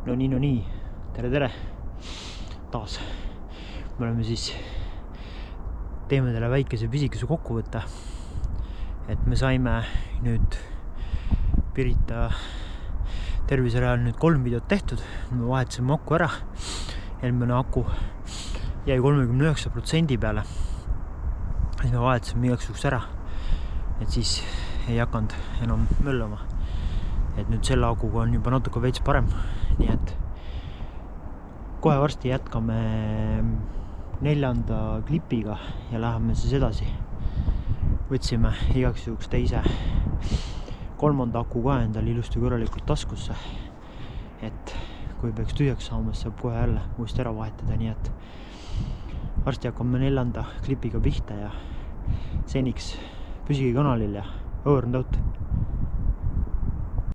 No nii, tere, taas. Me oleme siis, teeme teile väikese pisikese kokkuvõtte, et me saime nüüd Pirita terviserajal nüüd 3 videot tehtud. Me vahetasime aku ära, eelmine aku jäi 39% peale. Siis me vahetasime igaks juhuks ära, et siis ei hakanud enam möllama. Et nüüd selle akuga on juba natuke veits parem, nii et kohe varsti jätkame 4. klipiga ja läheme siis edasi. Võtsime igaks juhuks teise 3. aku ka endal ilusti korralikult taskusse, et kui peaks tühjaks saama, saab kohe jälle uuesti ära vahetada, nii et varsti hakkame 4. klipiga pihta ja seniks püsige kanalil ja over and out.